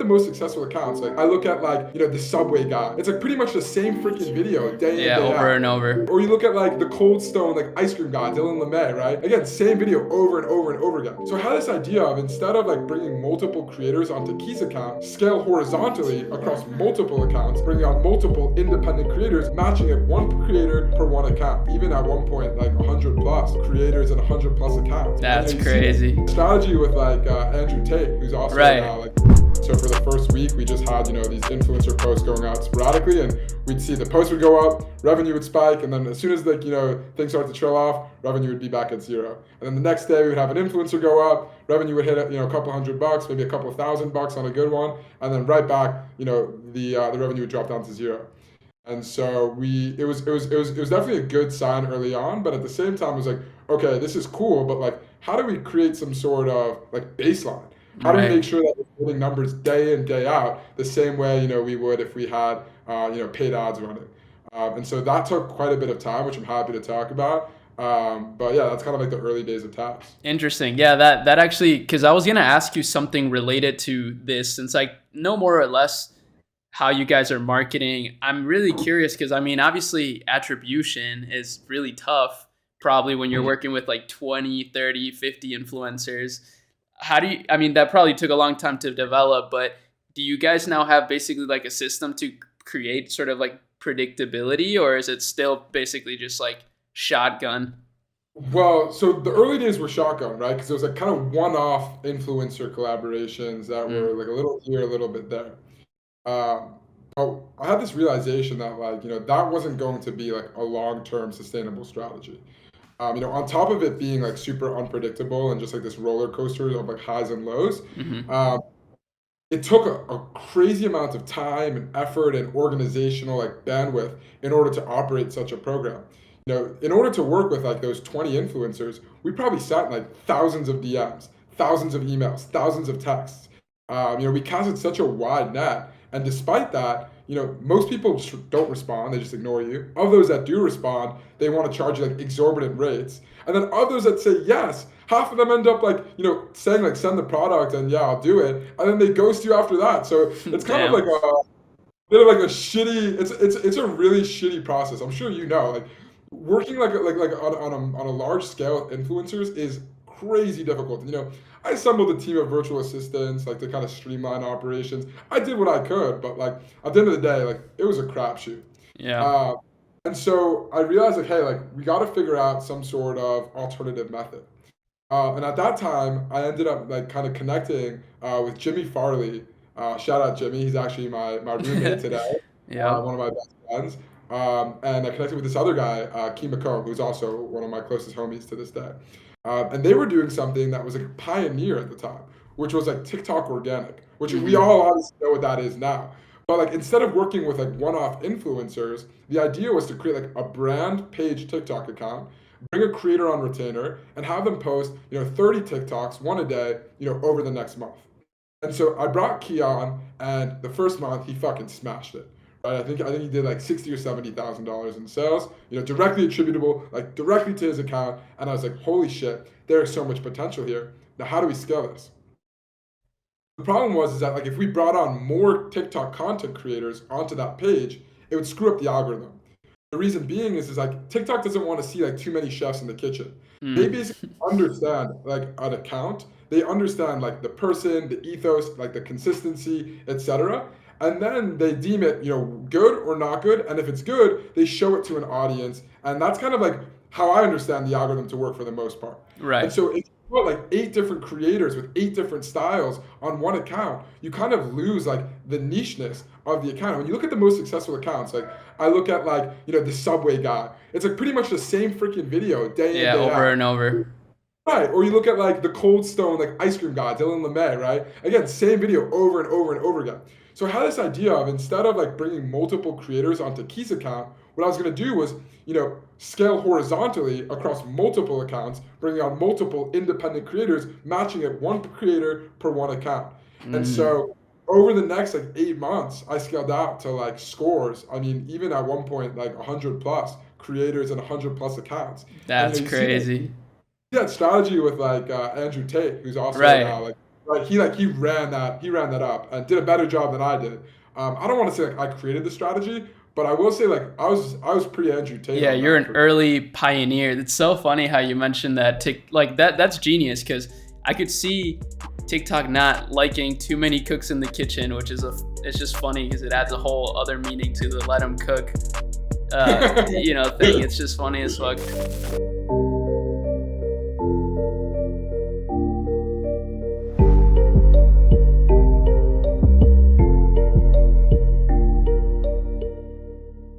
most successful accounts, like I look at like, the Subway guy. It's like pretty much the same freaking video day in, Yeah, day over out. and over. Or you look at like the Cold Stone, like ice cream guy, Dylan LeMay, right? Again, same video over and over and over again. So I had this idea of, instead of like bringing multiple creators onto Key's account, scale horizontally across multiple accounts, bringing on multiple independent creators, matching it one creator per one account. Even at one point, like 100 plus creators and 100 plus accounts. That's and, crazy. Strategy with like Andrew Tate, who's also Right. now like. So for the first week, we just had, these influencer posts going out sporadically, and we'd see the post would go up, revenue would spike, and then as soon as like, things start to trail off, revenue would be back at zero. And then the next day we would have an influencer go up, revenue would hit, a couple $100, maybe a couple $1,000 on a good one, and then right back, the revenue would drop down to zero. And so it was definitely a good sign early on, but at the same time it was like, okay, this is cool, but like, how do we create some sort of like baseline? How do we make sure that we're getting numbers day in, day out the same way, we would if we had, paid ads running? And so that took quite a bit of time, which I'm happy to talk about. But yeah, that's kind of like the early days of Taps. Interesting. Yeah, that actually, because I was going to ask you something related to this, since I know more or less how you guys are marketing. I'm really curious because, I mean, obviously attribution is really tough, probably when you're working with like 20, 30, 50 influencers. That probably took a long time to develop, but do you guys now have basically like a system to create sort of like predictability, or is it still basically just like shotgun? Well, so the early days were shotgun, right? Because it was like kind of one-off influencer collaborations that were like a little here, a little bit there. But I had this realization that like, that wasn't going to be like a long-term sustainable strategy. On top of it being like super unpredictable and just like this roller coaster of like highs and lows, it took a crazy amount of time and effort and organizational like bandwidth in order to operate such a program. In order to work with like those 20 influencers, we probably sat in like thousands of DMs, thousands of emails, thousands of texts. We casted such a wide net, and despite that, most people just don't respond. They just ignore you. Of those that do respond, they want to charge you like exorbitant rates. And then of those that say yes, half of them end up like, saying like, send the product and yeah, I'll do it. And then they ghost you after that. So it's kind of like a bit of like a shitty, it's a really shitty process. I'm sure like working like on a large scale with influencers is crazy difficult. I assembled a team of virtual assistants like to kind of streamline operations. I did what I could, but like at the end of the day, like it was a crapshoot. Yeah. And so I realized like, hey, like we got to figure out some sort of alternative method. And at that time, I ended up like kind of connecting with Jimmy Farley. Shout out Jimmy. He's actually my roommate today. Yeah. One of my best friends. And I connected with this other guy, Key McComb, who's also one of my closest homies to this day. And they were doing something that was like a pioneer at the time, which was like TikTok organic, which we all obviously know what that is now. But like instead of working with like one-off influencers, the idea was to create like a brand page TikTok account, bring a creator on retainer, and have them post 30 TikToks, one a day, over the next month. And so I brought Key on, and the first month he fucking smashed it. Right? I think he did like $60,000 or $70,000 in sales, directly attributable, like directly to his account. And I was like, holy shit, there is so much potential here. Now, how do we scale this? The problem is that like if we brought on more TikTok content creators onto that page, it would screw up the algorithm. The reason being is like TikTok doesn't want to see like too many chefs in the kitchen. They basically understand like an account. They understand like the person, the ethos, like the consistency, etc. And then they deem it, good or not good. And if it's good, they show it to an audience. And that's kind of like how I understand the algorithm to work for the most part. Right. And so if you put like 8 different creators with 8 different styles on one account, you kind of lose like the nicheness of the account. When you look at the most successful accounts, like I look at like, the Subway guy, it's like pretty much the same freaking video day in, day out. Yeah, over and over. Right, or you look at like the Cold Stone, like ice cream guy, Dylan LeMay, right? Again, same video over and over and over again. So I had this idea of, instead of like bringing multiple creators onto Key's account, what I was going to do was, scale horizontally across multiple accounts, bringing on multiple independent creators, matching it one creator per one account. And so over the next like 8 months, I scaled out to like scores. I mean, even at one point, like 100 plus creators and 100 plus accounts. That's and, crazy. That strategy with like Andrew Tate, who's also Right. now like right? He ran that up and did a better job than I did. I don't want to say like I created the strategy, but I will say like I was pretty Andrew Tate Yeah, on you're that an for early pioneer. It's so funny how you mentioned that. Like that's genius because I could see TikTok not liking too many cooks in the kitchen, which is it's just funny because it adds a whole other meaning to the let them cook, thing. It's just funny as fuck.